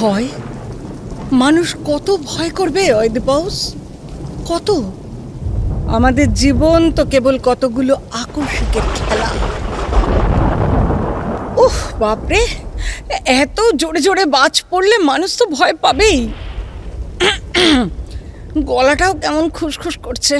ভয়, মানুষ কত ভয় করবে অয়দিপাউস, কত। আমাদের জীবন তো কেবল কতগুলো আকস্মিকের খেলা। উফ বাপরে, এত জোরে জোরে বাজ পড়লে মানুষ তো ভয় পাবেই। গলাটাও কেমন খুসখুস করছে।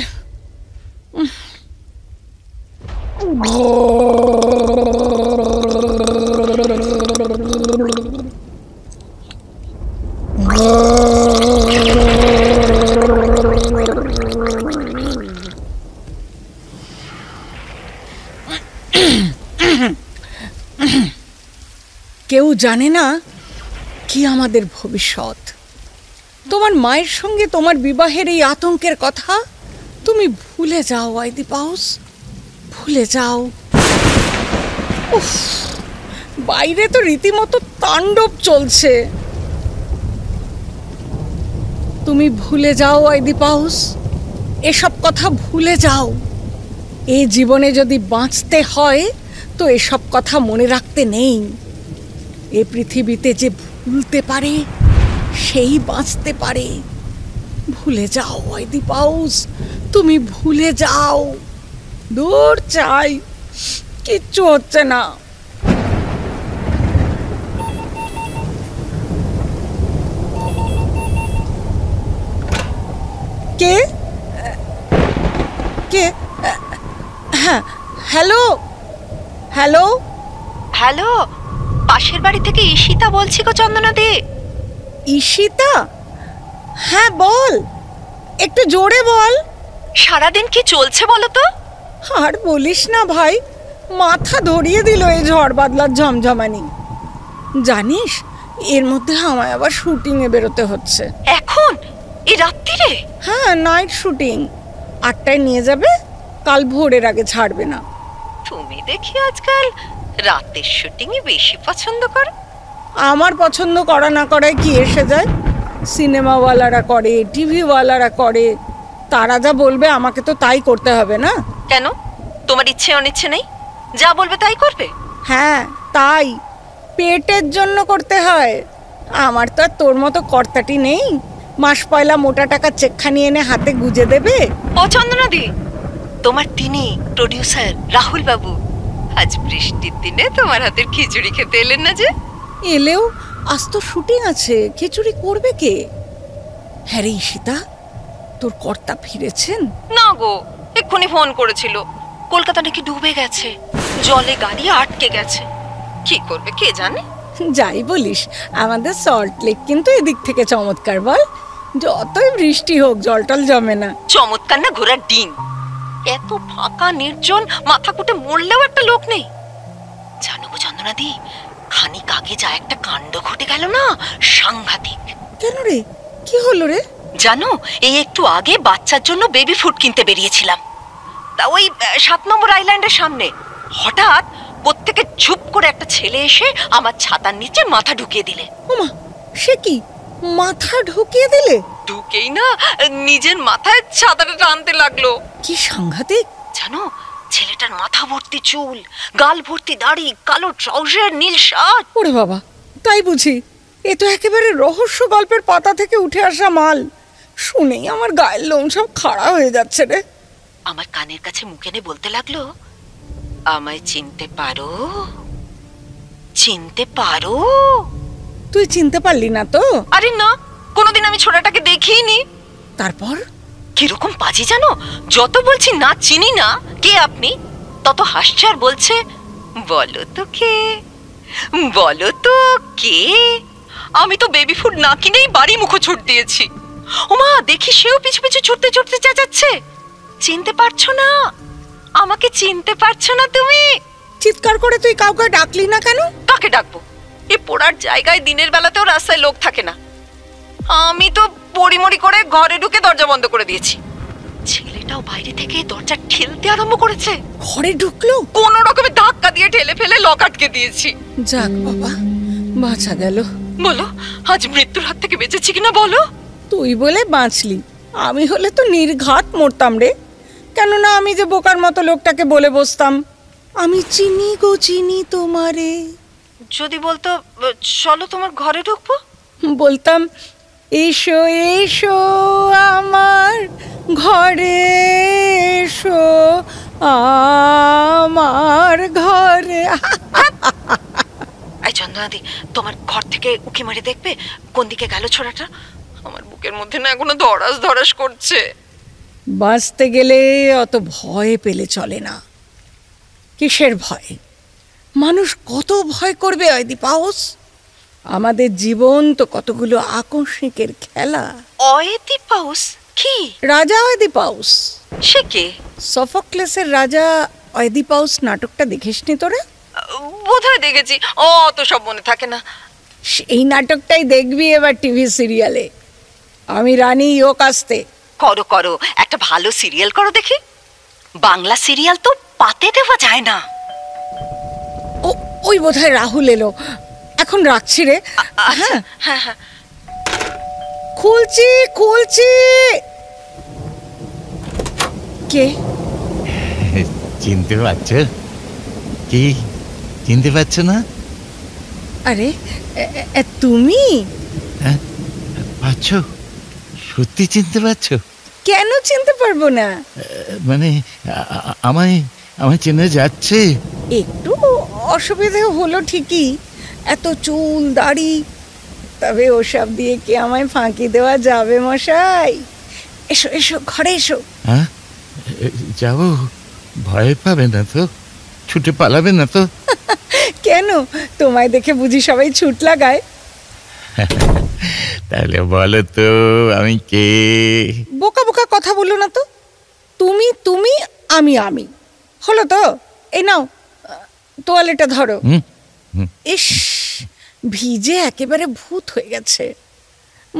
কেউ জানে না কি আমাদের ভবিষ্যৎ। তোমার মায়ের সঙ্গে তোমার বিবাহের এই আতঙ্কের কথা তুমি ভুলে যাও অয়দিপাউস, ভুলে যাও। উফ, বাইরে তো রীতিমতো তাণ্ডব চলছে। তুমি ভুলে যাও অয়দিপাউস, এসব কথা ভুলে যাও। এই জীবনে যদি বাঁচতে হয় তো এসব কথা মনে রাখতে নেই। এ পৃথিবীতে যে ভুলতে পারে সেই বাঁচতে পারে। ভুলে যাও অয়দিপাউস, তুমি ভুলে যাও। দূর চাই, কিচ্ছু হচ্ছে না। কে কে? হ্যাঁ, হ্যালো হ্যালো হ্যালো, পাশের বাড়ি থেকে ঈশিতা বলছি গো চন্দনাদি। ঈশিতা? হ্যাঁ বল, একটু জোরে বল। সারাদিন কি চলছে বলো তো? আর বলিস না ভাই, মাথা ধরিয়ে দিল এই ঝড় বাদলার ঝমঝমানি। জানিস, এর মধ্যে আমায় আবার শুটিংয়ে বেরোতে হচ্ছে। এখন এই রাত্রিরে? হ্যাঁ, নাইট শুটিং। 8টায় নিয়ে যাবে, কাল ভোরের আগে ছাড়বে না। তুমি দেখি আজকাল রাতের শুটিংই বেশি পছন্দ করো। আমার পছন্দ করা না করায় কি এসে যায়? সিনেমাওয়ালারা করে, টিভিওয়ালারা করে, তারা যা বলবে আমাকে তো তাই করতে হবে না? কেন, তোমার ইচ্ছে অনিচ্ছে নেই? যা বলবে তাই করবে? হ্যাঁ তাই, পেটের জন্য করতে হয়। আমার তো আর তোর মতো কর্তাটি নেই, মাস পয়লা মোটা টাকা চেকখানি এনে হাতে গুজে দেবে। ও চন্দনাদি, তোমার তিনি প্রডিউসার রাহুল বাবু আজ বৃষ্টির দিনে তোমার হাতের খিচুড়ি খেতে এলেন না যে? এলেও আজ তো শুটিং আছে, খিচুড়ি করবে কে? হ্যাঁ রে ঈশিতা, তোর কর্তা ফিরেছেন? না গো, এক্ষুনি ফোন করেছিল। কলকাতা নাকি ডুবে গেছে, জলে গাড়ি আটকে গেছে। কি করবে কে জানে। যাই বলিস, আমাদের সল্ট লেক কিন্তু এদিক থেকে চমৎকার বল। যতই বৃষ্টি হোক জলটল জমে না। চমৎকার না ঘোড়ার ডিম। এত ফাঁকা নির্জন, মাথা কুটে মরলেও একটা লোক নেই। জানো গো চন্দনাদি, খানিক আগে যা একটা কাণ্ড ঘটে গেল না, সাংঘাতিক। কেন রে, কি হলো রে? জানো, এই একটু আগে বাচ্চার জন্য বেবি ফুড কিনতে বেরিয়েছিলাম, তা ওই 7 নম্বর আইল্যান্ডের সামনে হঠাৎ কোত্থেকে ঝুপ করে একটা ছেলে এসে আমার ছাতার নিচে মাথা ঢুকিয়ে দিলে। ওমা, সে কি, মাথা ঢুকিয়ে দিলে? ঢুকেই না নিজের মাথায় ছাতাটা টানতে লাগলো। কি সাংঘাতিক! জানো, ছেলেটার মাথা ভর্তি চুল, গাল ভর্তি দাড়ি, কালো ট্রাউজার, নীল শার্ট। ওরে বাবা, তাই বুঝি? এ তো একেবারে রহস্য গল্পের পাতা থেকে উঠে আসা মাল। শুনেই আমার গায়ের লোম সব খাড়া হয়ে যাচ্ছে রে। আমার কানের কাছে মুখ এনে বলতে লাগলো, আমায় চিনতে পারো? চিনতে পারো? তুই চিনতে পারলি না তো? আরে না, কোনোদিন আমি ছোটটাকে দেখিনি। তারপর? কিরকম পাজি জানো, যত বলছি না চিনি না, কে আপনি, তত হাসছে আর বলছে, বলো তো কে, বলো তো কে। আমি তো বেবি ফুড না কিনেই বাড়ি মুখো ছুট দিয়েছি। ওমা, দেখি সেও পিছু পিছু ছুটতে ছুটতে চেঁচাচ্ছে, চিনতে পারছো না আমাকে, চিনতে পারছো না তুমি? চিৎকার করে তুই কাউকে ডাকলি না কেন? কাকে ডাকবো, এ পোড়ার জায়গায় দিনের বেলাতেও রাস্তায় লোক থাকে না। আমি তো পরিমরি করে ঘরে ঢুকে দরজা বন্ধ করে দিয়েছি। ছেলেটাও বাইরে থেকে দরজা ঠেলতে আরম্ভ করেছে। ঘরে ঢুকলো? কোন রকমে ধাক্কা দিয়ে ঠেলে ফেলে লক আটকে দিয়েছি। যাক বাবা, বাঁচা গেল। বলো, আজ মৃত্যুর হাত থেকে বেঁচেছি কিনা বলো? তুই বলে বাঁচলি, আমি হলে তো নির্ঘাত মরতাম রে। কেননা আমি যে বোকার মতো লোকটাকে বলে বসতাম, আমি চিনি গো চিনি তোমারে। যদি বলতো চলো তোমার ঘরে ঢুকবো? বলতাম, এসো এসো আমার ঘরে, এসো আমার ঘরে। এই চন্দ্রনাদি, তোমার ঘর থেকে উকি মারে দেখবে কোন দিকে গেল ছোড়াটা। আমার বুকের মধ্যে না এখনো ধরাস ধরাস করছে। বাঁচতে গেলে অত ভয় পেলে চলে না। কিসের ভয়? মানুষ কত ভয় করবে অয়দিপাউস? আমাদের জীবন তো কতগুলো আকস্মিকের খেলা। অয়দিপাউস কি? রাজা অয়দিপাউস। সে কে? সফোক্লেসের রাজা অয়দিপাউস নাটকটা দেখিসনি তোরা? বোধহয় দেখেছি, অত সব মনে থাকে না। এই নাটকটাই দেখবি এবার টিভি সিরিয়ালে। আমি রানী ইয়োকাস্তে। করো করো, একটা ভালো সিরিয়াল করো দেখি। বাংলা সিরিয়াল তো পাতে দেওয়া যায় না। ওই বোধহয় রাহুল এলো, এখন রাখছি রে। হ্যাঁ হ্যাঁ হ্যাঁ, খুলছি খুলছি। কে? চিনতে পারছো? কি চিনতে পারছো না? আরে তুমি? হ্যাঁ, পারছো? সত্যি চিনতে পারছো? কেন চিনতে পারবো না? মানে আমায় আমায় চেনা যাচ্ছে? একটু অসুবিধে হলো ঠিকই, এত চুল দাড়ি, তবে ওসব দিয়ে কি আমায় ফাঁকি দেওয়া যাবে মশাই? এসো এসো, ঘরে এসো। হ্যাঁ, যাবো? ভয় পাবে না তো? ছুটে পালাবে না তো? কেন, তোমায় দেখে বুঝি সবাই ছুট লাগায়? তাহলে বলো তো আমি কে? বোকা বোকা কথা বলো না তো। তুমি তুমি, আমি আমি, হলো তো? এই নাও তোয়ালেটা ধরো। ইস, ভিজে একেবারে ভূত হয়ে গেছে,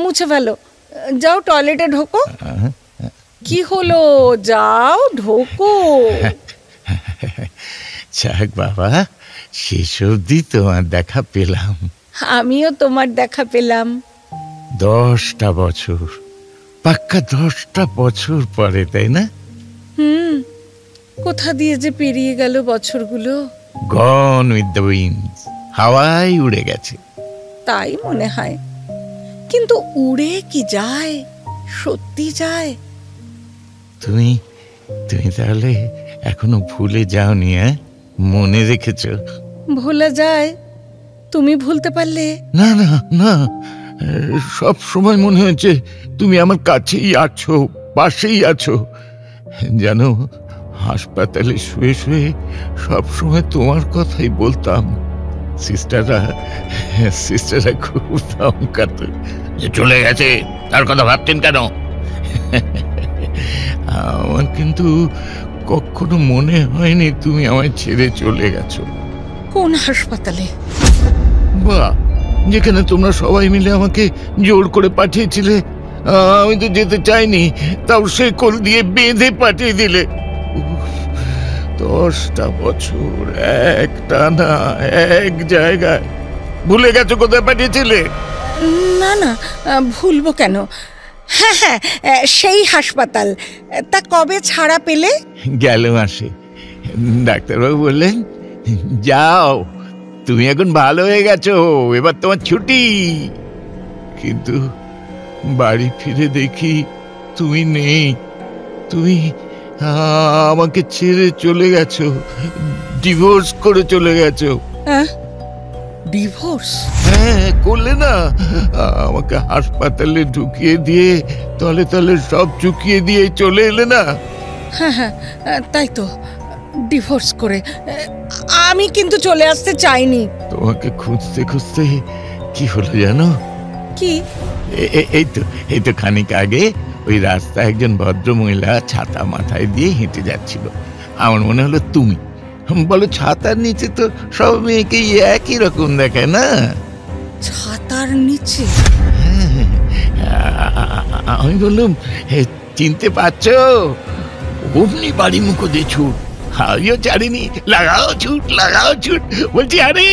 মুছে ফেলো। যাও টয়লেটে ঢোকো। কি হলো, যাও ঢোকো। যাক বাবা, শেষ অবধি তোমার দেখা পেলাম। আমিও তোমার দেখা পেলাম। 10টা বছর, পাক্কা 10টা বছর পরে, তাই না? কোথা দিয়ে যে পেরিয়ে গেল বছরগুলো। গন উইথ দ্য উইন্ড, হাওয়ায় উড়ে গেছে। তাই মনে হয়, কিন্তু উড়ে কি যায়? সত্যি যায়? তুমি তুমি তাহলে এখনো ভুলে যাওনি? মনে রেখেছ? ভোলা যায়? তুমি ভুলতে পারলে? না না না, সব সময় মনে হয়েছে তুমি আমার কাছেই আছো, পাশেই আছো। জানো, হাসপাতালে শুয়ে শুয়ে সব সময় তোমার কথাই বলতাম। সিস্টাররা খুব ধমকাত, যে চলে গেছে তার কথা ভাবতেন কেন। আমার কিন্তু কখনো মনে হয়নি তুমি আমায় ছেড়ে চলে গেছো। কোন হাসপাতালে? বাহ, যেখানে তোমরা সবাই মিলে আমাকে জোর করে পাঠিয়েছিলে। আমি তো যেতে চাইনি, তাও সে কোল দিয়ে বেঁধে পাঠিয়ে দিলে। 10টা বছর একটা না এক জায়গায়। ভুলে গেছো কোথায় পাঠিয়েছিলে? না না, ভুলবো কেন? হ্যাঁ হ্যাঁ, সেই হাসপাতাল। তা কবে ছাড়া পেলে? গেল মাসে। ডাক্তারবাবু বললেন, যাও, তুমি এখন ভালো হয়ে গেছো, এবার তোমার ছুটি। কিন্তু বাড়ি ফিরে দেখি তুমি নেই। তুমি আমাকে ছেড়ে চলে গেছো, ডিভোর্স করে চলে গেছো। ডিভোর্স? হ্যাঁ, করলে না। আমাকে হাসপাতালে ঢুকিয়ে দিয়ে তলে তলে সব চুকিয়ে দিয়ে চলে এলে না। হ্যাঁ হ্যাঁ, তাই তো, ডিভোর্স করে। আমি কিন্তু চলে আসতে চাইনি। তোমাকে খুঁজতে খুঁজতে কি হলো জানো? কি? এই তো খানিক আগে ওই রাস্তায় একজন ভদ্র মহিলা ছাতা মাথায় দিয়ে হেঁটে যাচ্ছিল। আমার মনে হলো তুমি। বলো, ছাতার নিচে তো সব মেয়েকে একই রকম দেখায় না? ছাতার নিচে? আমি বললাম, চিনতে পারছো? অমনি বাড়ি মুখো দিয়ে ছুট। আমিও ছাড়িনি, লাগাও ছুট লাগাও ছুট। বলছি, আরে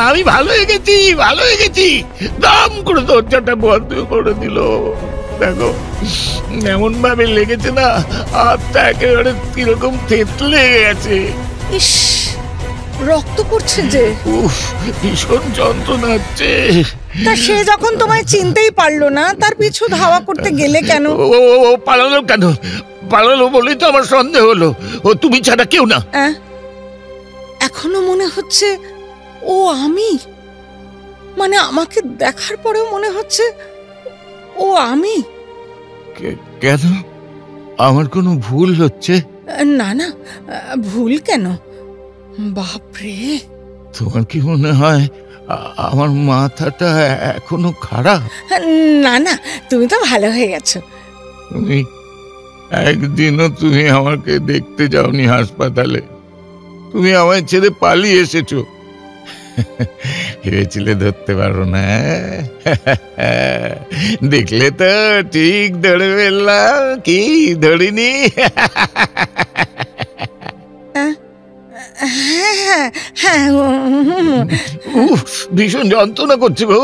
আমি ভালো হয়ে গেছি, ভালো হয়ে গেছি। দাম করে দরজাটা বন্ধ করে দিল। দেখো, এমন ভাবে লেগেছে না, হাতটা একেবারে কিরকম থেতলে গেছে। ইস, রক্ত পড়ছে যে। উফ, ভীষণ যন্ত্রণা হচ্ছে। তা সে যখন তোমায় চিনতেই পারলো না, তার পিছু ধাওয়া করতে গেলে কেন? ও পালালো কেন? পালালো বলেই তো আমার সন্দেহ হলো। ও তুমি ছাড়া কেউ না। এখনো মনে হচ্ছে ও আমি, মানে আমাকে দেখার পরেও মনে হচ্ছে ও আমি। কেন? আমার কোনো ভুল হচ্ছে? না না, ভুল কেন? বাপরে, তোমার কি মনে হয় আমার মাথাটা এখনো খারাপ? না না, তুমি তো ভালো হয়ে গেছো। তুমি একদিনও তুমি আমাকে দেখতে যাওনি হাসপাতালে। তুমি আমায় ছেড়ে পালিয়ে এসেছো। ভেবেছিলে ধরতে পারো না? দেখলে তো ঠিক ধরে ফেললাম। কি ধরিনি? হ্যাঁ, ভীষণ যন্ত্রণা করছে গো।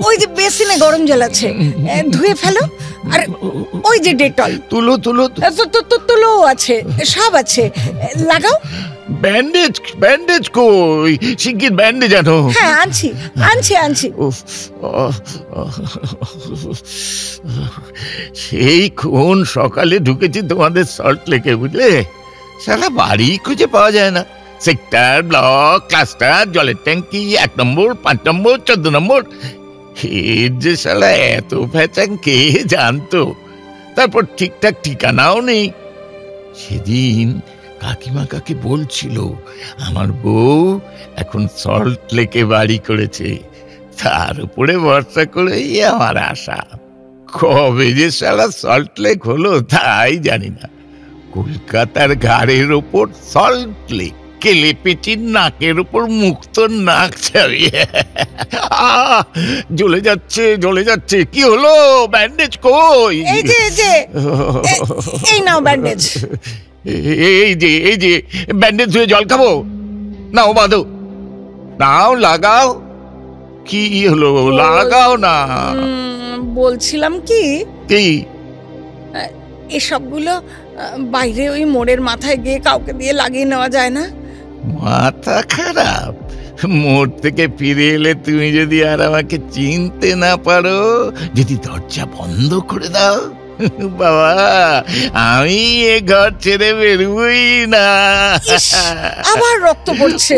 ওই যে বেসিনে গরম জল আছে, ধুয়ে ফেলো। আর ওই যে ডেটল, তুলো তুলো তুলো আছে, সব আছে, লাগাও। ব্যান্ডেজ কই? শিগগির ব্যান্ডেজ আনো। হ্যাঁ, আনছি। সেই কোন সকালে ঢুকেছি তোমাদের সল্ট লেকে, বুঝলে? সারা বাড়ি খুঁজে পাওয়া যায় না। সেক্টর, ব্লক, ক্লাস্টার, জলের ট্যাঙ্কি, 1 নম্বর, 5 নম্বর, 14 নম্বর। এর যে শালা এত প্যাচাং কে জানতো? তারপর ঠিকঠাক ঠিকানাও নেই। সেদিন কাকিমা কাকে বলছিল আমার বউ এখন সল্ট লেকে বাড়ি করেছে। তার উপরে ভরসা করেই আমার আশা। কবে যে শালা সল্ট লেক হলো তাই জানি না। কলকাতার ঘাড়ের ওপর সল্ট লেক, কেলেপেটির নাকের উপর মুক্ত নাক ছাড়িয়ে। জ্বলে যাচ্ছে। কি হলো? ব্যান্ডেজ কই? এই নাও ব্যান্ডেজ। এই যে ব্যান্ডেজ ধুয়ে জল খাবো? নাও বাঁধো, নাও লাগাও। কি হলো? লাগাও না। বলছিলাম কি, এসবগুলো বাইরে ওই মোড়ের মাথায় গিয়ে কাউকে দিয়ে লাগিয়ে নেওয়া যায় না? মাথা খারাপ? মোড় থেকে ফিরে এলে তুমি যদি আর আমাকে চিনতে না পারো, যদি দরজা বন্ধ করে দাও, বাবা আমি এ ঘর ছেড়ে বেরোই না। আবার রক্ত পড়ছে।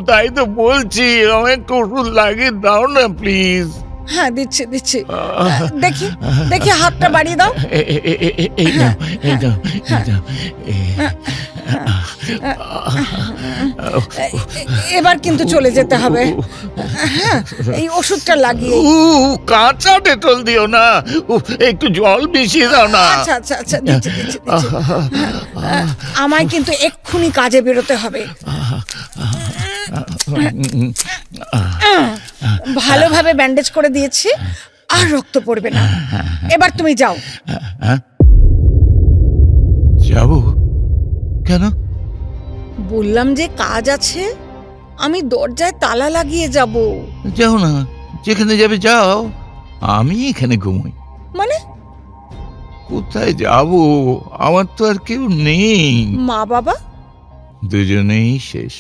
তাই তো বলছি, আমায় ওষুধ লাগিয়ে দাও না প্লিজ। হ্যাঁ, দিচ্ছি। দেখি হাতটা বাড়িয়ে দাও। এই নাও। এবার কিন্তু চলে যেতে হবে। হ্যাঁ, এই ওষুধটা লাগিয়ে। কাঁচা ডেটল দিও না, একটু জল মিশিয়ে দাও না। আচ্ছা, দিচ্ছি। আমায় কিন্তু এক্ষুনি কাজে বেরোতে হবে। ভালোভাবে ব্যান্ডেজ করে দিয়েছি, আর রক্ত পড়বে না। এবার তুমি যাও। যাবো কেন? বললাম যে কাজ আছে, আমি দরজায় তালা লাগিয়ে যাব। যাও না, যেখানে যাবে যাও, আমি এখানে ঘুমোই। মানে কোথায় যাব? আমার তো আর কেউ নেই। মা বাবা দুজনেই শেষ।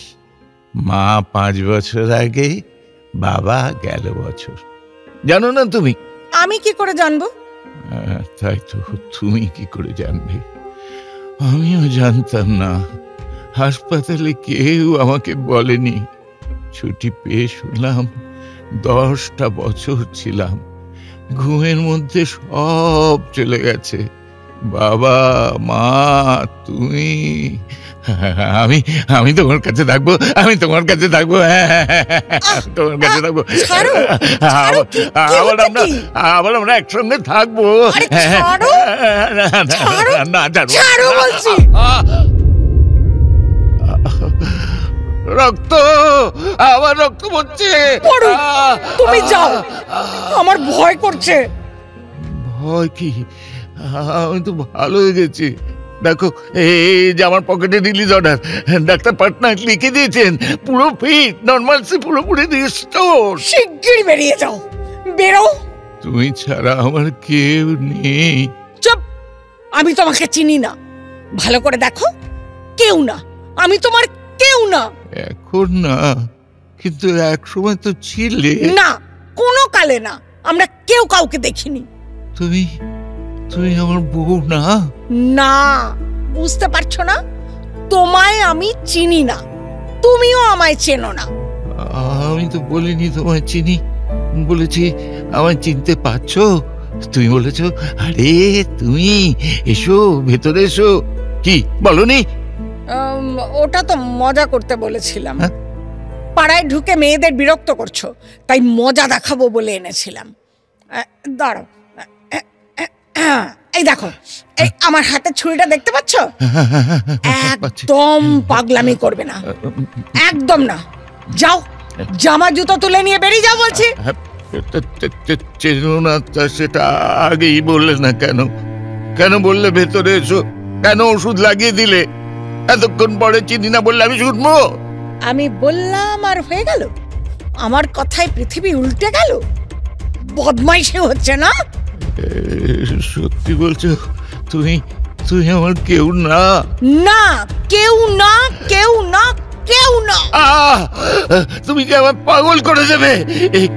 মা 5 বছর আগে, বাবা গেল বছর। জানো না তুমি? আমি কি করে জানবো? তাই তো, তুমি কি করে জানবে? আমিও জানতাম না। হাসপাতালে কেউ আমাকে বলেনি। ছুটি পেয়ে শুনলাম 10টা বছর ছিলাম। ঘুমের মধ্যে সব চলে গেছে। বাবা, মা, তুমি। আমি তোমার কাছে থাকবো। তোমার কাছে থাকবো। আবার আমরা একসঙ্গে থাকবো। না, রক্ত, আবার রক্ত পড়ছে। তুমি যাও, আমার ভয় করছে। ভয় কি? আমি তো ভালো হয়ে গেছি। দেখো, এই যে আমার পকেটে রিলিজ অর্ডার, ডাক্তার পাটনায়ক লিখে দিয়েছেন। পুরো ফিট, নরমালসি পুরোপুরি রিস্টোর। শিগগির বেরিয়ে যাও, বেরো। তুমি ছাড়া আমার কেউ নেই। চুপ, আমি তোমাকে চিনি না। ভালো করে দেখো, কেউ না, আমি তোমার কেউ না। এখন না, কিন্তু এক সময় তো ছিলে। না, কোনো কালে না, আমরা কেউ কাউকে দেখিনি। তুমি তুমি আমার বউ না? না, বুঝতে পারছো না? তোমায় আমি চিনি না, তুমিও আমায় চেনো না। আমি তো বলিনি তোমায় চিনি, বলেছি আমায় চিনতে পারছো। তুমি বলেছো আরে তুমি এসো, ভেতরে এসো। কি বলনি? ওটা তো মজা করতে বলেছিলাম। হ্যাঁ? পাড়ায় ঢুকে মেয়েদের বিরক্ত করছো, তাই মজা দেখাবো বলে এনেছিলাম। দাঁড়াও, এই দেখো, এই আমার হাতে ছুরিটা দেখতে পাচ্ছ? একদম পাগলামি করবে না, একদম না। যাও, জামা জুতো তুলে নিয়ে বেরিয়ে যাও বলছি। চেনো না তা সেটা আগেই বললে না কেন? কেন বললে ভেতরে এসো? কেন ওষুধ লাগিয়ে দিলে? এতক্ষণ পরে চিনি না বললে আমি শুনবো? আমি বললাম আর হয়ে গেল? আমার কথায় পৃথিবী উল্টে গেল? বদমাইশি হচ্ছে না? সত্যি বলছো? তুমি তুমি আমার কেউ না? না, কেউ না, কেউ না, কেউ না। তুমি কি আমার পাগল করে দেবে?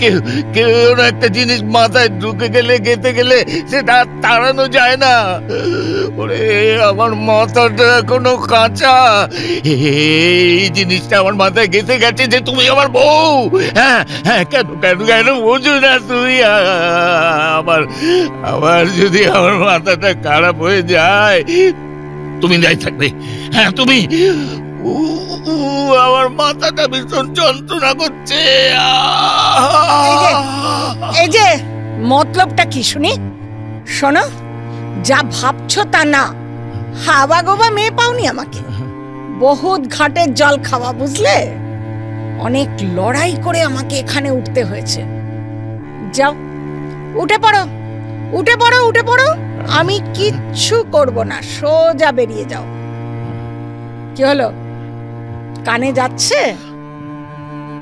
কেউ কেউ একটা জিনিস মাথায় ঢুকে গেলে, গেঁথে গেলে সেটা তাড়ানো যায় না। ওরে আমার মাথাটা এখনো কাঁচা। এই জিনিসটা আমার মাথায় গেঁথে গেছে যে তুমি আমার বউ। হ্যাঁ হ্যাঁ, কেন কেন কেন বোঝো না তুমি? আবার যদি আমার মাথাটা খারাপ হয়ে যায়, তুমি যাই থাকবে। হ্যাঁ তুমি, আমার মাথাটা ভীষণ যন্ত্রণা করছে। এই যে মতলবটা কি শুনি? শোনো, যা ভাবছো তা না। হাওয়া গোবা মেয়ে পাওনি আমাকে, বহুত ঘাটের জল খাওয়া, বুঝলে? অনেক লড়াই করে আমাকে এখানে উঠতে হয়েছে। যাও, উঠে পড়ো, উঠে পড়ো, উঠে পড়ো। আমি কিচ্ছু করব না, সোজা বেরিয়ে যাও। কি হলো, কানে যাচ্ছে?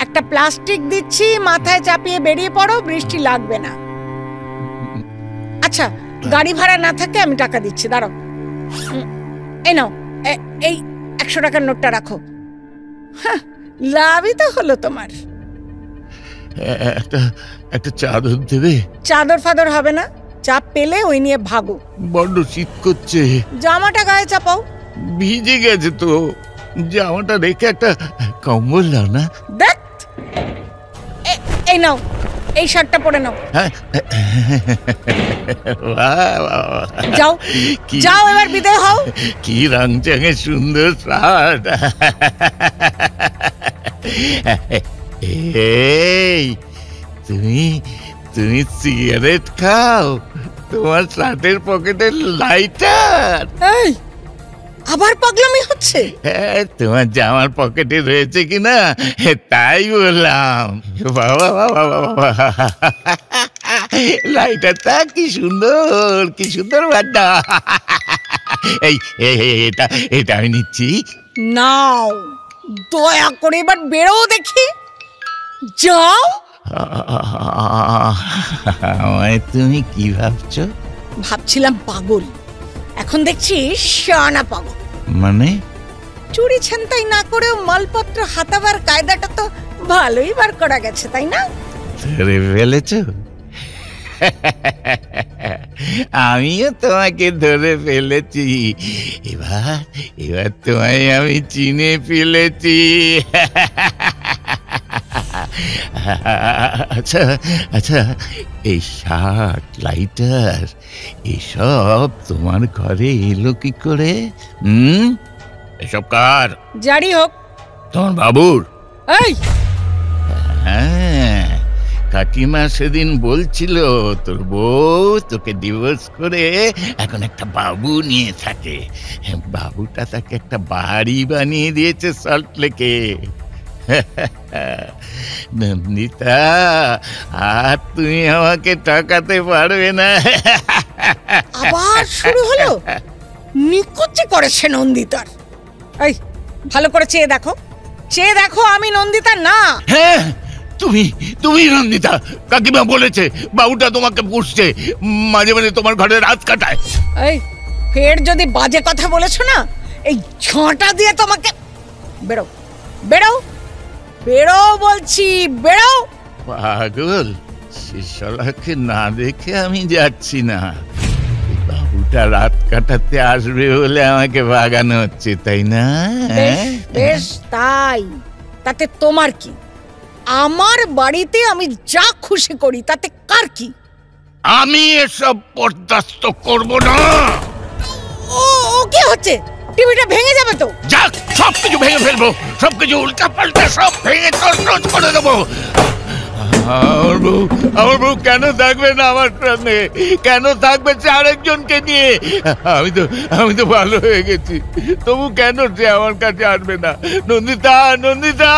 একটা প্লাস্টিক দিচ্ছি, মাথায় চাপিয়ে বেরিয়ে পড়ো, বৃষ্টি লাগবে না। আচ্ছা, গাড়ি ভাড়া না থাকে আমি টাকা দিচ্ছি, দাঁড়াও। এই নাও, এই 100 টাকার নোটটা রাখো। লাভই তো হলো তোমার। একটা চাদর দেবে? চাদর ফাদর হবে না, চাপ পেলে ওই নিয়ে ভাগো। বড্ড শীত করছে। জামাটা গায়ে চাপাও। ভিজে গেছে তো, জামাটা রেখে একটা কম্বল দাও না। দেখ, এই নাও, এই শার্টটা পরে নাও। যাও যাও, এবার বিদায় হও। কি রং চঙে সুন্দর শার্ট। এই তুমি তুমি সিগারেট খাও? তোমার শার্টের পকেটে লাইটার। এই আবার পাগলামি হচ্ছে? হ্যাঁ, তোমার জামার পকেটে রয়েছে কিনা তাই বললাম। বাবা বাবা বাবা, লাইটারটা কি সুন্দর, কি সুন্দর বাড্ডা। এই এটা এটা আমি নিচ্ছি। নাও, দয়া করে এবার বেরো দেখি। যাও। আমায় তুমি কি ভাবছো? ভাবছিলাম পাগল, এখন দেখছি শানা পাগল। মানে? চুরি ছিনতাই না করেও মালপত্র হাতাবার কায়দাটা তো ভালোই বার করা গেছে, তাই না? ধরে ফেলেছো? আমিও তোমাকে ধরে ফেলেছি। এবার এবার তোমায় আমি চিনে ফেলেছি। আচ্ছা আচ্ছা, এই শার্ট, লাইটার এসব তোমার ঘরে এলো কি করে? এসব কার? জারি হোক। তোমার বাবুর? এই হ্যাঁ, কাকিমা সেদিন বলছিল তোর বউ তোকে ডিভোর্স করে এখন একটা বাবু নিয়ে থাকে। বাবুটা তাকে একটা বাড়ি বানিয়ে দিয়েছে সল্ট লেকে। নন্দিতা, আর তুমি আমাকে ঠকাতে পারবে না। আবার শুরু হলো? নিকুচি করেছে নন্দিতার। এই ভালো করে চেয়ে দেখো, চেয়ে দেখো, আমি নন্দিতা না। হ্যাঁ, তুমি তুমি নন্দিতা। কাকিমা বলেছে বাবুটা তোমাকে পুষছে, মাঝে মাঝে তোমার ঘরে রাত কাটায়। এই ফের যদি বাজে কথা বলেছো না, এই ঝাঁটা দিয়ে তোমাকে। বেরো বেরো বেরো বলছি, বেরো। পাগল, সে শালাকে না দেখে আমি যাচ্ছি না। বাবুটা রাত কাটাতে আসবে বলে আমাকে ভাগানো হচ্ছে, তাই না? বেশ তাই, তাতে তোমার কি? আমার বাড়িতে আমি যা খুশি করি, তাতে কার কি? আমি এসব বরদাস্ত করব না। ও কি হচ্ছে? টিভিটা ভেঙে যাবে তো। যাক, সবকিছু ভেঙে ফেলবো, সবকিছু উল্টা পাল্টা সব ভেঙে তছনছ করে দেবো। আমার বউ কেন থাকবে না আমার সঙ্গে? কেন থাকবে সে আরেকজনকে নিয়ে? আমি তো ভালো হয়ে গেছি, তবু কেন সে আমার কাছে আসবে না? নন্দিতা, নন্দিতা!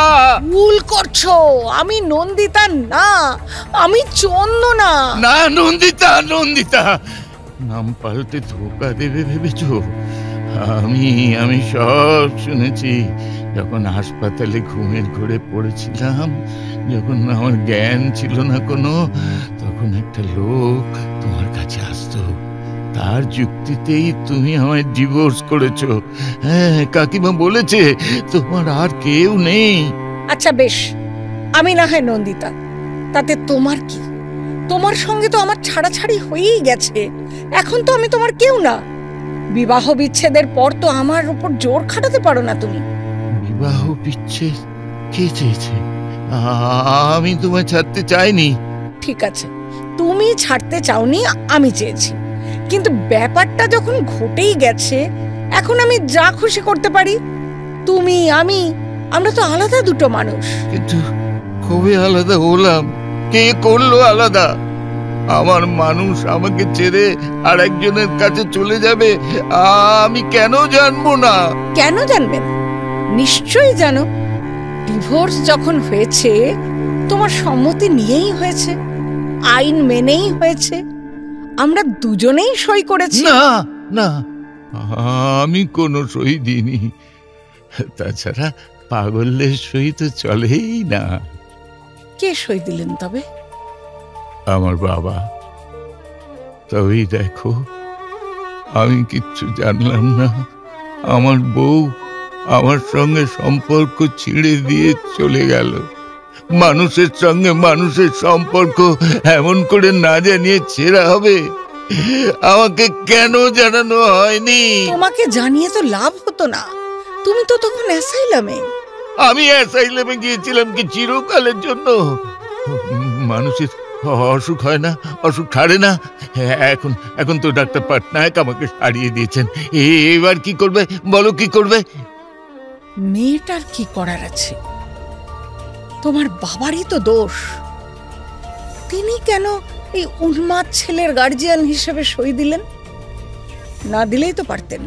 ভুল করছো, আমি নন্দিতা না, আমি চন্দনা। না নন্দিতা, নন্দিতা নাম পাল্টে ধোকা দেবে ভেবেছো? আমি সব শুনেছি। যখন হাসপাতালে ঘুমের ঘোরে পড়েছিলাম, যখন আমার জ্ঞান ছিল না কোনো, তখন একটা লোক তোমার কাছে আসতো। তার যুক্তিতেই তুমি আমায় ডিভোর্স করেছো। হ্যাঁ, কাকিমা বলেছে তোমার আর কেউ নেই। আচ্ছা বেশ, আমি না হয় নন্দিতা, তাতে তোমার কি? তোমার সঙ্গে তো আমার ছাড়াছাড়ি হয়েই গেছে, এখন তো আমি তোমার কেউ না। বিবাহ বিচ্ছেদের পর তো আমার উপর জোর খাটাতে পারো না তুমি। বিবাহ বিচ্ছেদ কে চেয়েছে? আমি তোমায় ছাড়তে চাইনি। ঠিক আছে, তুমি ছাড়তে চাওনি, আমি চেয়েছি, কিন্তু ব্যাপারটা যখন ঘটেই গেছে, এখন আমি যা খুশি করতে পারি। তুমি আমি, আমরা তো আলাদা দুটো মানুষ। কিন্তু কবে আলাদা হলাম? কে করলো আলাদা? আমার মানুষ আমাকে ছেড়ে আর একজনের কাছে চলে যাবে, আমি কেন জানবো না? কেন জানবে না? নিশ্চয়ই জানো। ডিভোর্স যখন হয়েছে, তোমার সম্মতি নিয়েই হয়েছে, আইন মেনেই হয়েছে, আমরা দুজনেই সই করেছি। না না, আমি কোনো সই দিইনি। তাছাড়া পাগলের সই তো চলেই না। কে সই দিলেন তবে? আমার বাবা। তবেই দেখো, আমি কিচ্ছু জানলাম না। আমার বউ আমার সঙ্গে সম্পর্ক ছিঁড়ে দিয়ে চলে গেল। মানুষের সঙ্গে মানুষের সম্পর্ক এমন করে না জানিয়ে ছেঁড়া হবে? আমাকে কেন জানানো হয়নি? তোমাকে জানিয়ে তো লাভ হতো না, তুমি তো তখন অ্যাসাইলামে। আমি অ্যাসাইলামে গিয়েছিলাম কি চিরকালের জন্য? মানুষের অসুখ হয় না, অসুখ ছাড়ে না। এখন তো ডাক্তার পাটনায়ক আমাকে সারিয়ে দিয়েছেন। এবার কি করবে বলো, কি করবে? মেয়েটার কি করার আছে? তোমার বাবারই তো দোষ। তিনি কেন এই উন্মাদ ছেলের গার্জিয়ান হিসেবে সই দিলেন? না দিলেই তো পারতেন।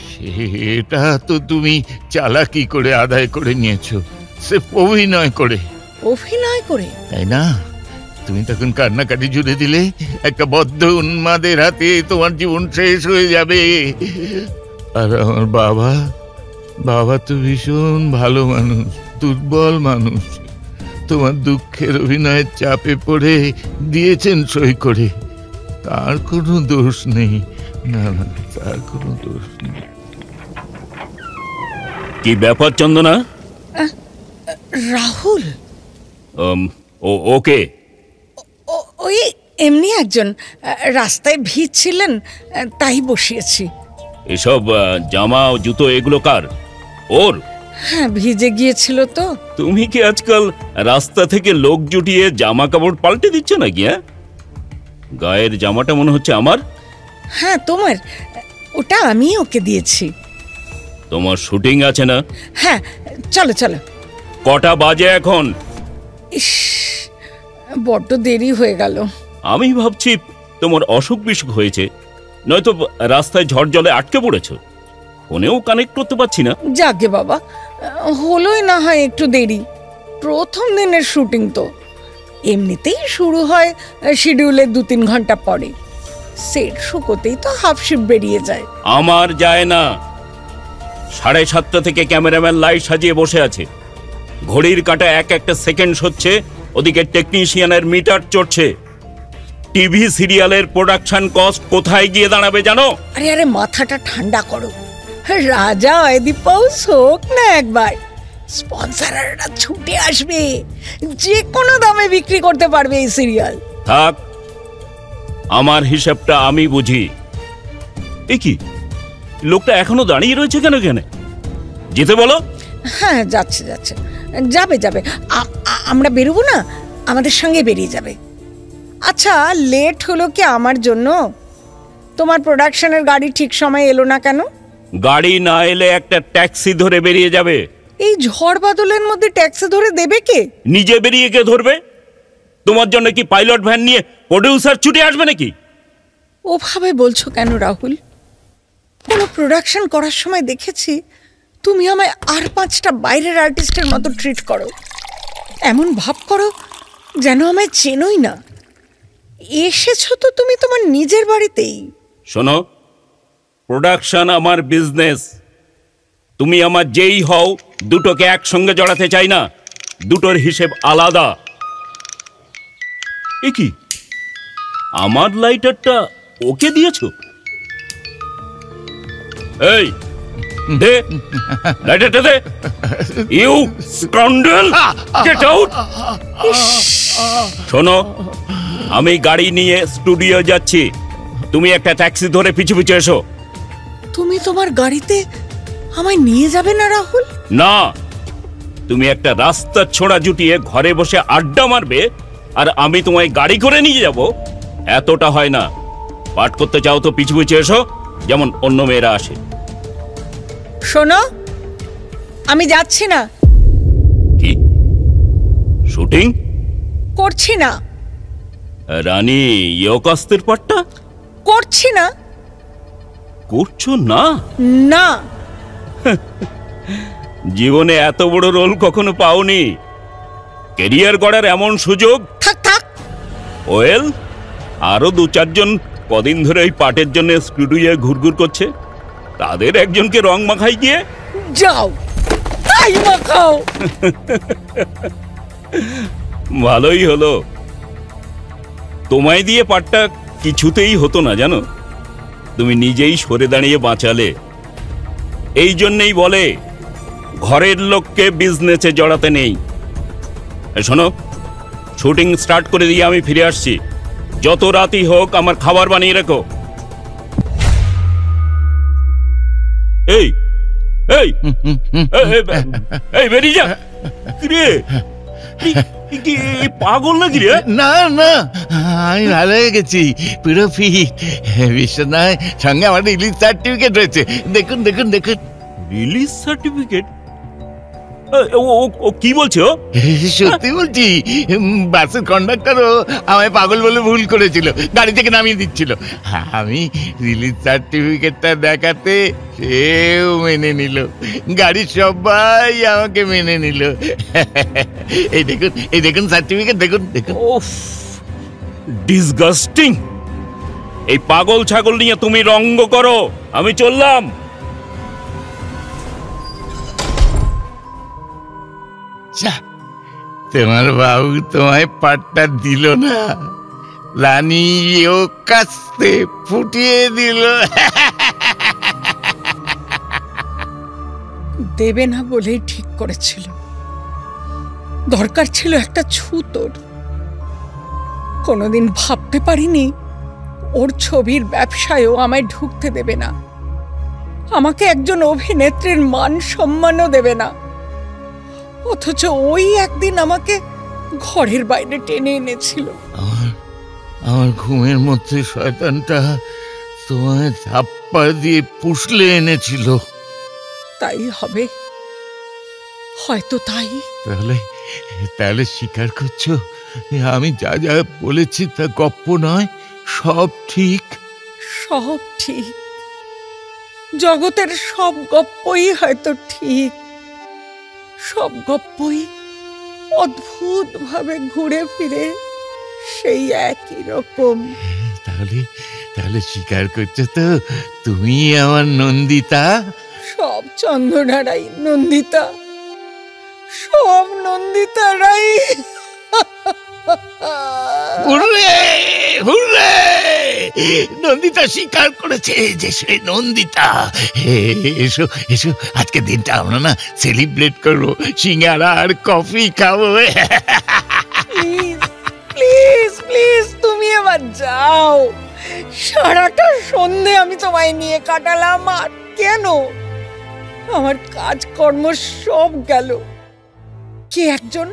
সেটা তো তুমি চালাকি করে আদায় করে নিয়েছো, সে অভিনয় করে। অভিনয় করে? তাই না, তুমি তখন কান্নাকাটি জুড়ে দিলে একটা বদ্ধ উন্মাদের হাতে তোমার জীবন শেষ হয়ে যাবে। আর আমার বাবা তো ভীষণ ভালো মানুষ, দুর্বল মানুষ। তোমার দুঃখের অভিনয়ের চাপে পড়ে দিয়েছেন সই করে। তার কোনো দোষ নেই। না না, তার কোনো দোষ নেই। কি ব্যাপার চন্দনা? রাহুল? ওকে, ওই এমনি একজন, রাস্তায় ভিড়ছিলেন, তাই বসিয়েছি। এসব জামা জুতো এগুলো কার? ওর? হ্যাঁ, ভিজে গিয়েছিল তো। তুমি কি আজকাল রাস্তা থেকে লোক জুটিয়ে জামা কাপড় পাল্টে দিচ্ছ নাকি? হ্যাঁ, গায়ের জামাটা মনে হচ্ছে আমার। হ্যাঁ তোমার, ওটা আমি ওকে দিয়েছি। তোমার শুটিং আছে না? হ্যাঁ, চলো চলো। কটা বাজে এখন? ইস, বড্ড দেরি হয়ে গেল। আমি ভাবছি তোমার অসুখ বিসুখ হয়েছে, নয়তো রাস্তায় ঝড় জলে আটকে পড়েছো। ফোনেও কানেক্ট করতে পারছি না। যাকে বাবা, হলোই না হয় একটু দেরি। প্রথম দিনের শুটিং তো, এমনিতেই শুরু হয় শিডিউলের 2-3 ঘন্টা পরে। সেট শুকোতেই তো হাফ শিফট বেরিয়ে যায়। আমার যায় না। 7:30 থেকে ক্যামেরাম্যান লাইট সাজিয়ে বসে আছে, ঘড়ির কাঁটা এক একটা সেকেন্ড হচ্ছে, ওদিকে টেকনিশিয়ানের মিটার চড়ছে। টিভি সিরিয়ালের প্রোডাকশন কস্ট কোথায় গিয়ে দাঁড়াবে জানো? আরে মাথাটা ঠান্ডা করো। রাজা ওয়েদিপাউস হোক না একবার, স্পন্সররা ছুটে আসবে, যে কোনো দামে বিক্রি করতে পারবে এই সিরিয়াল। থাক, আমার হিসাবটা আমি বুঝি। এ কি, লোকটা এখনো দাঁড়িয়ে রয়েছে কেন? যেতে বলো। হ্যাঁ, যাচ্ছে যাবে যাবে। আমরা বেরোবো না, আমাদের সঙ্গে বেরিয়ে যাবে। আচ্ছা, লেট হলো কি আমার জন্য? তোমার প্রোডাকশনের গাড়ি ঠিক সময় এলো না কেন? গাড়ি না এলে একটা ট্যাক্সি ধরে বেরিয়ে যাবে। এই ঝড় বাদলের মধ্যে ট্যাক্সি ধরে দেবে কে? নিজে বেরিয়ে কে ধরবে? তোমার জন্য কি পাইলট ভ্যান নিয়ে প্রডিউসার ছুটে আসবে নাকি? ওভাবে বলছো কেন রাহুল? কোনো প্রোডাকশন করার সময় দেখেছি তুমি আমায় আর 5টা বাইরের আর্টিস্টের মতো ট্রিট করো। এমন ভাব করো যেন আমায় চেনোই না। এসেছো তো তুমি তোমার নিজের বাড়িতেই। শোনো, প্রোডাকশন আমার বিজনেস। তুমি আমার যেই হও, দুটোকে একসঙ্গে জড়াতে চাই না। দুটোর হিসেব আলাদা। এ কি, আমার লাইটারটা ওকে দিয়েছো? এই দে লাইটারটা, দে। You scoundrel, get out. শোনো, আমি গাড়ি নিয়ে স্টুডিও যাচ্ছি, তুমি একটা ট্যাক্সি ধরে পিছু পিছু এসো। তুমি তোমার গাড়িতে আমায় নিয়ে যাবে না রাহুল? না, তুমি একটা রাস্তা ছোড়া জুটিয়ে ঘরে বসে আড্ডা মারবে, আর আমি তোমায় গাড়ি করে নিয়ে যাব? এতটা হয় না। পাঠ করতে চাও তো পিছু পিছু এসো, যেমন অন্য মেয়েরা আসে। শোনো, আমি যাচ্ছি না। কি শুটিং করছি না। রানী ইয়কাস্তের পাঠটা করছি না। করছো না? না। জীবনে এত বড় রোল কখনো পাওনি। ক্যারিয়ার গড়ার এমন সুযোগ। থাক থাক। ওয়েল, আরো 2-4 জন কদিন ধরে ওই পাটের জন্য স্টুডিওয়ে ঘুরঘুর করছে। তাদের একজনকে রং মাখাই গিয়ে। যাও, তাই মাখাও। ভালোই হলো। তোমায় দিয়ে পাটটা কিছুতেই হতো না জানো। তুমি নিজেই সরে দাঁড়িয়ে বাঁচালে। এই জন্যই বলে ঘরের লোককে বিজনেসে জড়াতে নেই। শোনো, শুটিং স্টার্ট করে দিয়ে আমি ফিরে আসছি। যত রাতই হোক আমার খাবার বানিয়ে রেখো। এই এই এই বেরিয়ে যা। কিরে, কি পাগল নাকি রে? না না, আমি ভালো হয়ে গেছি, পুরো ফিট। বিশ্বাস নয়, সঙ্গে আমার রিলিজ সার্টিফিকেট রয়েছে। দেখুন দেখুন দেখুন। Release certificate? ও কি বলছে? ও সত্যি বলছি। বাসের কন্ডাক্টরও আমায় পাগল বলে ভুল করেছিল, গাড়ি থেকে নামিয়ে দিচ্ছিল। আমি রিলিজ সার্টিফিকেটটা দেখাতে সেও মেনে নিল, গাড়ির সবাই আমাকে মেনে নিল। এই দেখুন সার্টিফিকেট, দেখুন দেখুন। ওফ, ডিসগাস্টিং। এই পাগল ছাগল নিয়ে তুমি রঙ্গ করো, আমি চললাম। তোমার বাবু তোমায় পাটটা দিল না, রানী ও কাস্তে ফুটিয়ে দিল। দেবে না বলেই ঠিক করেছিল। দরকার ছিল একটা ছুতোর। কোনোদিন ভাবতে পারিনি ওর ছবির ব্যবসায়ও আমায় ঢুকতে দেবে না, আমাকে একজন অভিনেত্রীর মান সম্মানও দেবে না। অথচ ওই একদিন আমাকে ঘরের বাইরে টেনে এনেছিল। আমার ঘুমের মধ্যে শয়তানটা তোমায় ধাপ্পা দিয়ে পুষলে এনেছিল। তাই হবে, হয়তো তাই। তাহলে স্বীকার করছো আমি যা যা বলেছি তা গপ্প নয়, সব ঠিক? সব ঠিক। জগতের সব গপ্পই হয়তো ঠিক, সব গপ্পই অদ্ভুত ভাবে ঘুরে ফিরে সেই একই রকম। তাহলে স্বীকার করছো তো তুমি আমার নন্দিতা? সব চন্দ্রনারাই নন্দিতা, সব নন্দিতারাই। হুররে হুররে, নন্দিতা স্বীকার করেছে যে সে নন্দিতা। এসো এসো, আজকে দিনটা আমরা না সেলিব্রেট করবো, সিঙ্গারা আর কফি খাবো। প্লিজ প্লিজ প্লিজ, তুমি এবার যাও। সারাটা সন্ধে আমি তোমায় নিয়ে কাটালাম, আর কেন? আমার কাজকর্ম সব গেল। কে একজন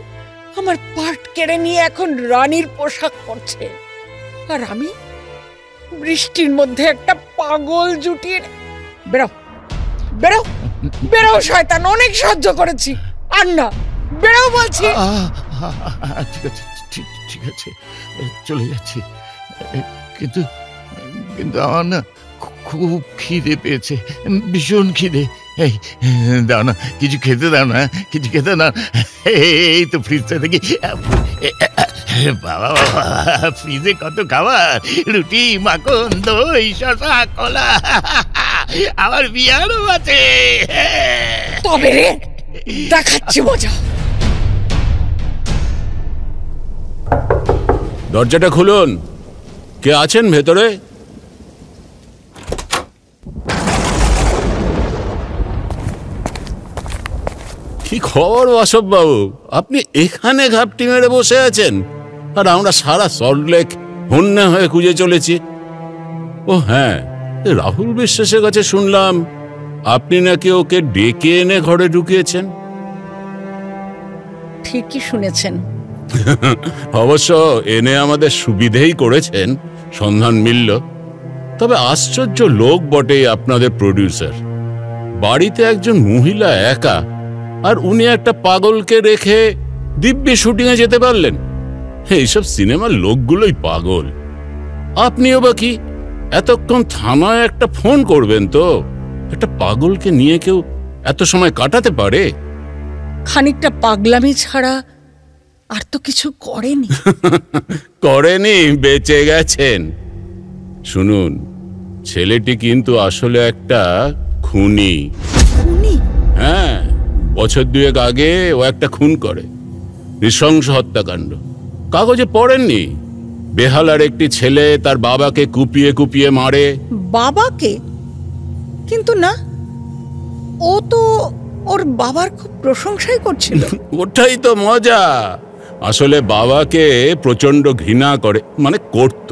আমার পার্ট কেড়ে নিয়ে এখন রানীর পোশাক পরছে, আর আমি বৃষ্টির মধ্যে একটা পাগল জুটিয়ে। বেরো বেরো বেরো শয়তান, অনেক সহ্য করেছি, আর না, বেরো বলছি। ঠিক আছে ঠিক আছে, চলে যাচ্ছি। কিন্তু কিন্তু আমার না খুব খিদে পেয়েছে, ভীষণ খিদে। এই দাও না, কিছু খেতে দাও না, কিছু খেতে না। এই তো ফ্রিজটা দেখি, বাবা বাবা, ফ্রিজে কত খাবার, রুটি, মাখন, দই, শসা, কলা, আমার বিয়ারও আছে। তবে রে, দেখাচ্ছি মজা। দরজাটা খুলুন, কে আছেন ভেতরে? কি খবর বাসব বাবু, আপনি এখানে ঘাপটি মেরে বসে আছেন, আর আমরা সারা সল্টলেক হন্যে হয়ে খুঁজে চলেছি। ও হ্যাঁ, রাহুল বিশ্বাসের কাছে শুনলাম আপনি নাকি ওকে ডেকে এনে ঘরে ঢুকিয়েছেন। ঠিকই শুনেছেন। অবশ্য এনে আমাদের সুবিধেই করেছেন, সন্ধান মিলল। তবে আশ্চর্য লোক বটে আপনাদের প্রডিউসার। বাড়িতে একজন মহিলা একা, আর উনি একটা পাগলকে রেখে দিব্যি শুটিংয়ে যেতে পারলেন। এইসব সিনেমার লোকগুলোই পাগল। আপনিও বা কি, এতক্ষণ থানায় একটা ফোন করবেন তো? একটা পাগলকে নিয়ে কেউ এত সময় কাটাতে পারে? খানিকটা পাগলামি ছাড়া আর তো কিছু করেনি। করেনি, বেঁচে গেছেন। শুনুন, ছেলেটি কিন্তু আসলে একটা খুনি। খুনি? হ্যাঁ, বছর দুয়েক আগে ও একটা খুন করে, নৃশংস হত্যাকাণ্ড। কাগজে পড়েননি? বেহালার একটি ছেলে তার বাবাকে কুপিয়ে কুপিয়ে মারে। বাবাকে? কিন্তু না, ও তো ওর বাবার খুব প্রশংসাই করছিল। ওটাই তো মজা। আসলে বাবাকে প্রচন্ড ঘৃণা করে, মানে করত।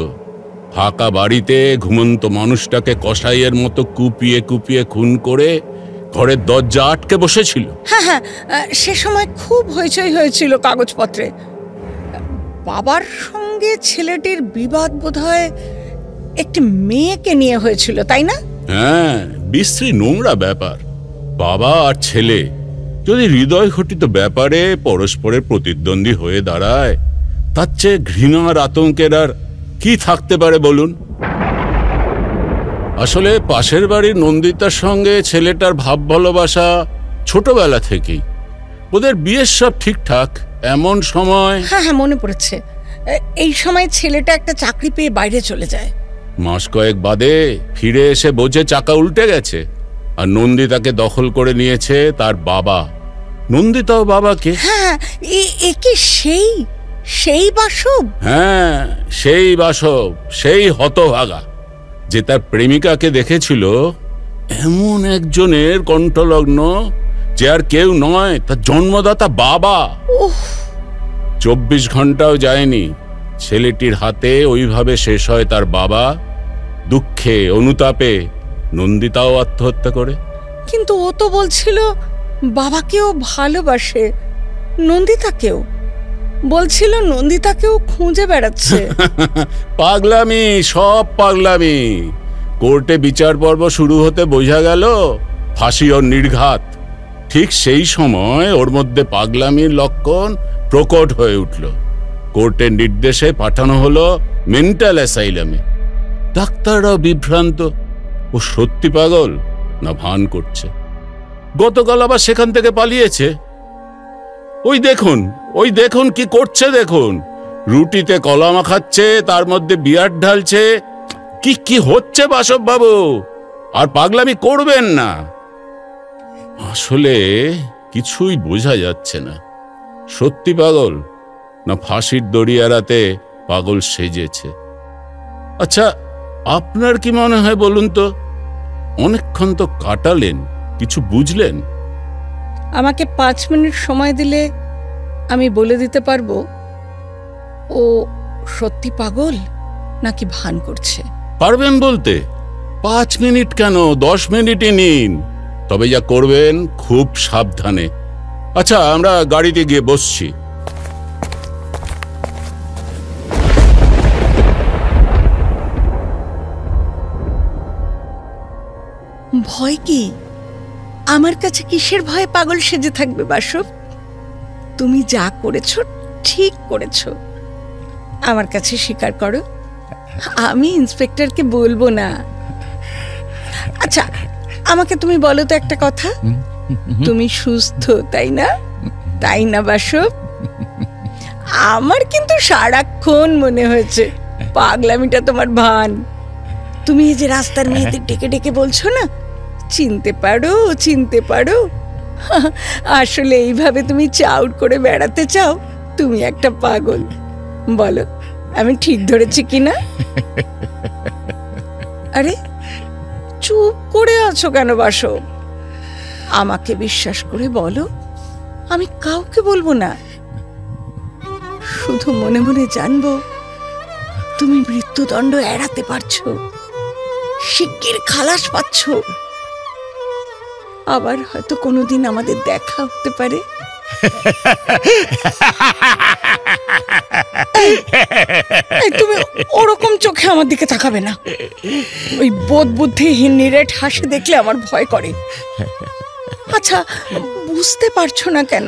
ফাঁকা বাড়িতে ঘুমন্ত মানুষটাকে কসাইয়ের মতো কুপিয়ে কুপিয়ে খুন করে ঘরের দরজা আটকে বসেছিল। হ্যাঁ হ্যাঁ, সে সময় খুব হইচই হয়েছিল কাগজপত্রে। বাবার সঙ্গে ছেলেটির বিবাদ বোধহয় একটি মেয়েকে নিয়ে হয়েছিল, তাই না? হ্যাঁ, বিশ্রী নোংরা ব্যাপার। বাবা আর ছেলে যদি হৃদয় ঘটিত ব্যাপারে পরস্পরের প্রতিদ্বন্দ্বী হয়ে দাঁড়ায়, তার চেয়ে ঘৃণার আতঙ্কের আর কি থাকতে পারে বলুন? আসলে পাশের বাড়ির নন্দিতার সঙ্গে ছেলেটার ভাব ভালোবাসা ছোটবেলা থেকেই। ওদের বিয়ের সব ঠিকঠাক, এমন সময়। হ্যাঁ হ্যাঁ, মনে পড়েছে। এই সময় ছেলেটা একটা চাকরি পেয়ে বাইরে চলে যায়। মাস কয়েক বাদে ফিরে এসে বোঝে চাকা উল্টে গেছে, আর নন্দিতাকে দখল করে নিয়েছে তার বাবা। নন্দিতাও বাবাকে। হ্যাঁ, এ কি সেই বাসব? হ্যাঁ, সেই বাসব, সেই হতভাগা যে তার প্রেমিকাকে দেখেছিল এমন একজনের কণ্ঠলগ্ন যে আর কেউ নয়, তার জন্মদাতা বাবা। 24 ঘন্টাও যায়নি ছেলেটির হাতে ওইভাবে শেষ হয় তার বাবা। দুঃখে অনুতাপে নন্দিতাও আত্মহত্যা করে। কিন্তু ও তো বলছিল বাবাকেও ভালোবাসে, নন্দিতাকেও। বলছিল নন্দিতাকেও খুঁজে বেড়াচ্ছে। পাগলামি, সব পাগলামি। কোর্টে বিচার পর্ব শুরু হতে বোঝা গেল ফাঁসি ওর নির্ঘাত। ঠিক সেই সময় ওর মধ্যে পাগলামির লক্ষণ প্রকট হয়ে উঠল। কোর্টের নির্দেশে পাঠানো হলো মেন্টাল অ্যাসাইলামে। ডাক্তাররাও বিভ্রান্ত, ও সত্যি পাগল না ভান করছে। গতকাল আবার সেখান থেকে পালিয়েছে। ওই দেখুন কি করছে দেখুন। রুটিতে কলা মাখাচ্ছে, তার মধ্যে বিয়ার ঢালছে। কি হচ্ছে বাসব বাবু? আর পাগলামি করবেন না। আসলে কিছুই বোঝা যাচ্ছে না, সত্যি পাগল না ফাঁসির দড়ি এড়াতে পাগল সেজেছে। আচ্ছা, আপনার কি মনে হয় বলুন তো? অনেকক্ষণ তো কাটালেন, কিছু বুঝলেন? আমাকে 5 মিনিট সময় দিলে আমি বলে দিতে পারবো ও সত্যি পাগল নাকি ভান করছে। পারবেন বলতে? 5 মিনিট কেন, 10 মিনিটই নিন, তবে যা করবেন খুব সাবধানে। আচ্ছা, আমরা গাড়িতে গিয়ে বসছি। ভয় কি? আমার কাছে কিসের ভয়ে পাগল সেজে থাকবে বাসব? তুমি যা করেছো ঠিক করেছো। আমার কাছে স্বীকার করো, আমি ইন্সপেক্টরকে বলবো না। আচ্ছা, আমাকে তুমি বলো তো একটা কথা, তুমি সুস্থ তাই না? তাই না বাসব? আমার কিন্তু সারাক্ষণ মনে হয়েছে পাগলামিটা তোমার ভান। তুমি এই যে রাস্তার মেয়েদের ডেকে ডেকে বলছো না, চিনতে পারো চিনতে পারো, আসলে এইভাবে তুমি চাউট করে বেড়াতে চাও। তুমি একটা পাগল। বলো, আমি ঠিক ধরেছি কিনা? আরে চুপ করে আছো কেন বাসব? আমাকে বিশ্বাস করে বলো, আমি কাউকে বলবো না। শুধু মনে মনে জানবো তুমি মৃত্যুদণ্ড এড়াতে পারছো, শিগগির খালাস পাচ্ছ। আবার হয়তো কোনোদিন আমাদের দেখা হতে পারে। তুমি ওরকম চোখে আমার দিকে তাকাবে না। ওই বোধ বুদ্ধিহীন নিরেট হাসি দেখলে আমার ভয় করে। আচ্ছা, বুঝতে পারছো না কেন?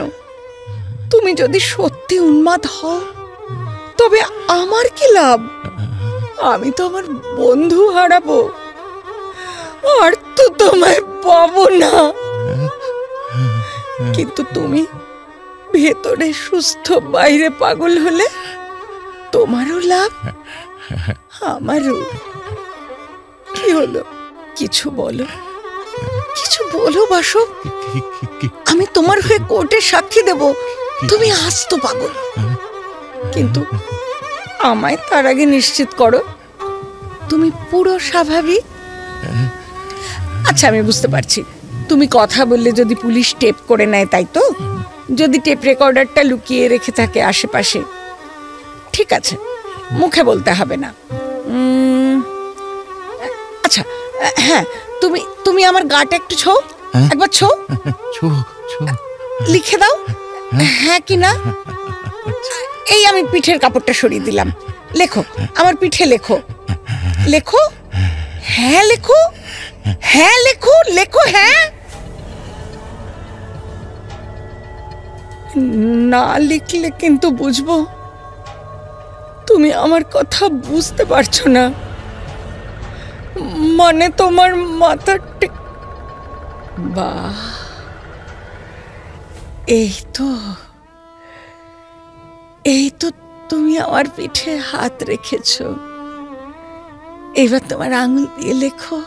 তুমি যদি সত্যি উন্মাদ হও তবে আমার কি লাভ? আমি তো আমার বন্ধু হারাবো, আর তো তোমায় পাবো না। কিন্তু তুমি ভেতরে সুস্থ, বাইরে পাগল হলে তোমারও লাভ, আমারও। কি হলো? কিছু বলো, কিছু বলো বাসব। আমি তোমার হয়ে কোর্টে সাক্ষী দেব তুমি আস্ত পাগল। কিন্তু আমায় তার আগে নিশ্চিত করো তুমি পুরো স্বাভাবিক। আচ্ছা, আমি বুঝতে পারছি তুমি কথা বললে যদি পুলিশ টেপ করে নেয়, তাই তো? যদি টেপ রেকর্ডারটা লুকিয়ে রেখে থাকে আশেপাশে, ঠিক আছে, মুখে বলতে হবে না। আচ্ছা, হ্যাঁ, তুমি আমার গাটা একটু ছো, একবার ছো, লিখে দাও হ্যাঁ কি না। এই আমি পিঠের কাপড়টা সরিয়ে দিলাম, লেখো আমার পিঠে, লেখো লেখো, হ্যাঁ লেখো, হ্যাঁ লেখো, লেখো হ্যাঁ। না লিখলে কিন্তু বুঝবো তুমি আমার কথা বুঝতে পারছো না। মানে তোমার মাথা ঠিক। বাহ, এই তো তুমি আমার পিঠে হাত রেখেছো। এবার তোমার আঙুল দিয়ে লেখো,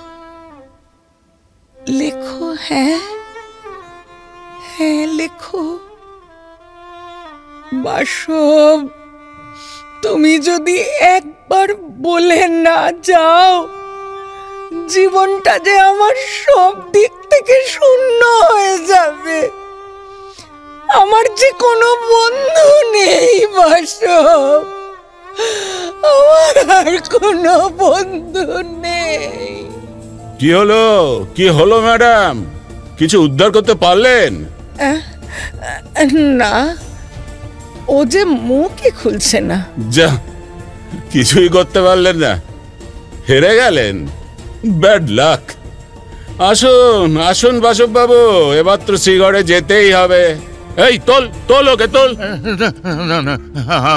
লেখো হ্যাঁ, হ্যাঁ লেখো। বাসব, তুমি যদি একবার বলে না যাও, জীবনটা যে আমার সব দিক থেকে শূন্য হয়ে যাবে। আমার যে কোনো বন্ধু নেই বাসব, আমার আর কোনো বন্ধু নেই। কি হলো, কি হলো ম্যাডাম? কিছু উদ্ধার করতে পারলেন? না, ও যে মুখই খুলছে না। যা, কিছুই করতে পারলেন না, হেরে গেলেন। Bad luck. আসুন আসুন বাসব বাবু, এবার তো শ্রীগড়ে যেতেই হবে। এই তোল তোল ওকে তোল। না না,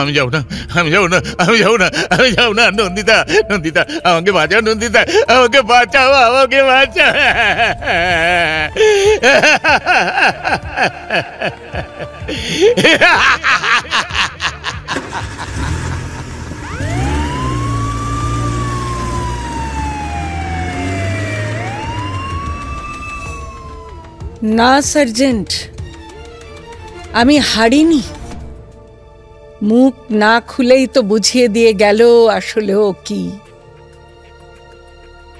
আমি যাবো না, আমি যাবো না, আমি যাবো না, আমি যাবো না। নন্দিতা, নন্দিতা, আমাকে বাঁচাও, নন্দিতা, আমাকে বাঁচাও, আমাকে বাঁচাও। না সার্জেন্ট, আমি হারিনি। মুখ না খুলেই তো বুঝিয়ে দিয়ে গেল আসলে ও কি।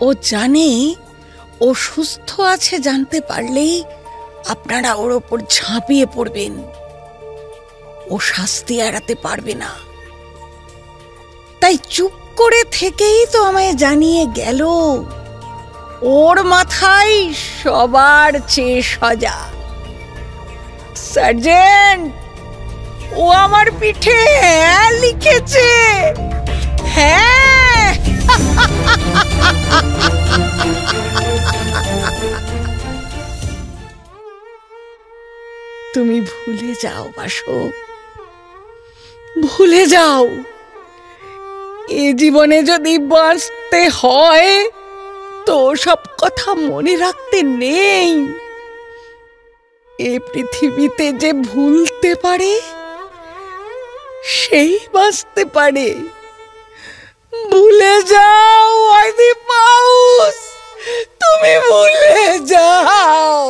ও জানে ও সুস্থ আছে জানতে পারলেই আপনারা ওর ওপর ঝাঁপিয়ে পড়বেন। ও শাস্তি এড়াতে পারবে না, তাই চুপ করে থেকেই তো আমায় জানিয়ে গেল ওর মাথায় সবার চেয়ে সজা। সার্জেন্ট, ও আমার পিঠে হ্যাঁ লিখেছে। হ্যাঁ, তুমি ভুলে যাও বাসক, ভুলে যাও। এ জীবনে যদি বাঁচতে হয় তো সব কথা মনে রাখতে নেই। এ পৃথিবীতে যে ভুলতে পারে সেই বাঁচতে পারে। ভুলে যাও আইদি পাউস, তুমি ভুলে যাও।